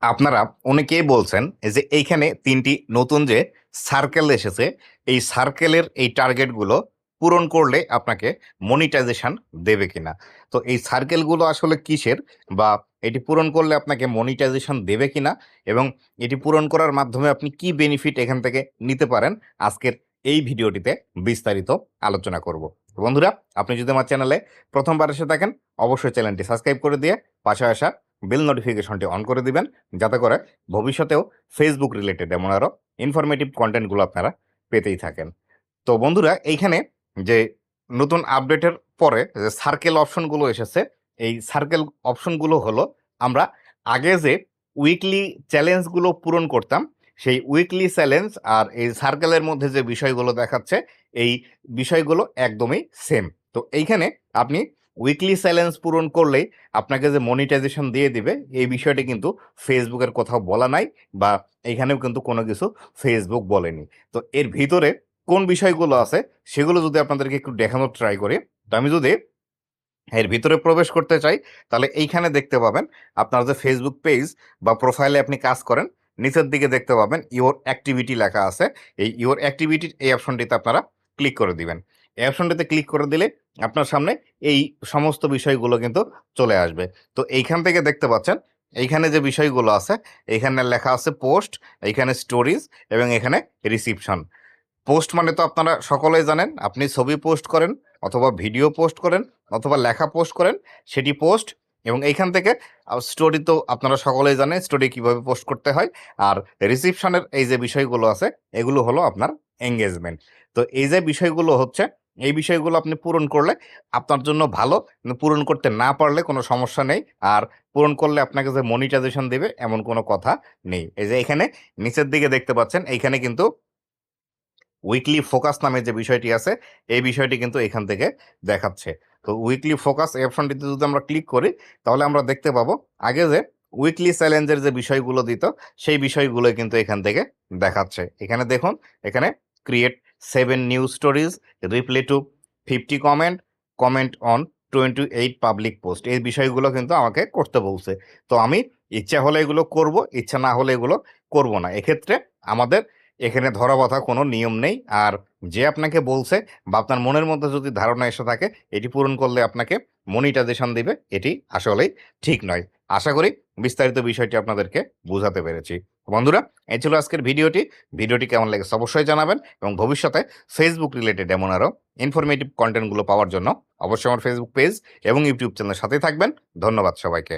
আপনারা অনেকেই বলছেন যে এইখানে ৩টি নতুন যে সার্কেল এসেছে, এই সার্কেলের এই টার্গেটগুলো পূরণ করলে আপনাকে মনিটাইজেশন দেবে কিনা? তো এই সার্কেলগুলো আসলে কিসের? বা এটি পূরণ করলে আপনাকে মনিটাইজেশন দেবে কিনা? এবং এটি পূরণ করার মাধ্যমে আপনি কি বেনিফিট এখান থেকে নিতে পারেন? আজকের এই ভিডিওটিতে বিস্তারিত আলোচনা করব। বন্ধুরা, আপনি যদি আমার চ্যানেলে প্রথমবার এসে থাকেন, অবশ্যই চ্যানেলটি সাবস্ক্রাইব করে দিয়ে পাশে আসা বেল নোটিফিকেশনটি অন করে দিবেন, যাতে করে ভবিষ্যতেও ফেসবুক রিলেটেড এমন আরও ইনফরমেটিভ কন্টেন্টগুলো আপনারা পেতেই থাকেন। তো বন্ধুরা, এইখানে যে নতুন আপডেটের পরে যে সার্কেল অপশনগুলো এসেছে, এই সার্কেল অপশনগুলো হলো আমরা আগে যে উইকলি চ্যালেঞ্জগুলো পূরণ করতাম, সেই উইকলি চ্যালেঞ্জ আর এই সার্কেলের মধ্যে যে বিষয়গুলো দেখাচ্ছে, এই বিষয়গুলো একদমই সেম। তো এইখানে আপনি উইকলি চ্যালেঞ্জ পূরণ করলেই আপনাকে যে মনিটাইজেশন দিয়ে দিবে, এই বিষয়টি কিন্তু ফেসবুকের কোথাও বলা নাই, বা এইখানেও কিন্তু কোনো কিছু ফেসবুক বলেনি। তো এর ভিতরে কোন বিষয়গুলো আছে সেগুলো যদি আপনাদেরকে একটু দেখানোর ট্রাই করি, তো আমি যদি এর ভিতরে প্রবেশ করতে চাই, তাহলে এইখানে দেখতে পাবেন আপনার যে ফেসবুক পেজ বা প্রোফাইলে আপনি কাজ করেন, নিচের দিকে দেখতে পাবেন ইওর অ্যাক্টিভিটি লেখা আছে। এই ইওর অ্যাক্টিভিটির এই অপশনটিতে আপনারা ক্লিক করে দিবেন। এই অপশনটিতে ক্লিক করে দিলে আপনার সামনে এই সমস্ত বিষয়গুলো কিন্তু চলে আসবে। তো এইখান থেকে দেখতে পাচ্ছেন এইখানে যে বিষয়গুলো আছে, এইখানে লেখা আছে পোস্ট, এইখানে স্টোরিজ এবং এখানে রিসিপশন। পোস্ট মানে তো আপনারা সকলেই জানেন, আপনি ছবি পোস্ট করেন অথবা ভিডিও পোস্ট করেন অথবা লেখা পোস্ট করেন, সেটি পোস্ট। এবং এইখান থেকে স্টোরি তো আপনারা সকলেই জানেন স্টোরি কিভাবে পোস্ট করতে হয়। আর রিসিপশনের এই যে বিষয়গুলো আছে, এগুলো হলো আপনার এঙ্গেজমেন্ট। তো এই যে বিষয়গুলো হচ্ছে, এই বিষয়গুলো আপনি পূরণ করলে আপনার জন্য ভালো, কিন্তু পূরণ করতে না পারলে কোনো সমস্যা নেই। আর পূরণ করলে আপনাকে যে মনিটাইজেশন দেবে এমন কোনো কথা নেই। এই যে এখানে নিচের দিকে দেখতে পাচ্ছেন, এইখানে কিন্তু উইকলি ফোকাস নামে যে বিষয়টি আছে, এই বিষয়টি কিন্তু এখান থেকে দেখাচ্ছে। তো উইকলি ফোকাস এই অপশনটিতে যদি আমরা ক্লিক করি, তাহলে আমরা দেখতে পাবো আগে যে উইকলি চ্যালেঞ্জের যে বিষয়গুলো দিত, সেই বিষয়গুলো কিন্তু এখান থেকে দেখাচ্ছে। এখানে দেখুন, এখানে create 7 new stories, reply to 50 comment, comment on 28 public post, এই বিষয়গুলো কিন্তু আমাকে করতে বলছে। তো আমি ইচ্ছা হলে এগুলো করব, ইচ্ছা না হলে এগুলো করব না। এক্ষেত্রে আমাদের এখানে ধরা বাঁধা কোনো নিয়ম নেই। আর যে আপনাকে বলছে বা আপনার মনের মধ্যে যদি ধারণা এসে থাকে এটি পূরণ করলে আপনাকে মনিটাইজেশন দিবে, এটি আসলেই ঠিক নয়। আশা করি বিস্তারিত বিষয়টি আপনাদেরকে বোঝাতে পেরেছি। বন্ধুরা, এই ছিল আজকের ভিডিওটি কেমন লেগেছে অবশ্যই জানাবেন, এবং ভবিষ্যতে ফেসবুক রিলেটেড এমন আরও ইনফরমেটিভ কন্টেন্টগুলো পাওয়ার জন্য অবশ্যই আমার ফেসবুক পেজ এবং ইউটিউব চ্যানেলের সাথেই থাকবেন। ধন্যবাদ সবাইকে।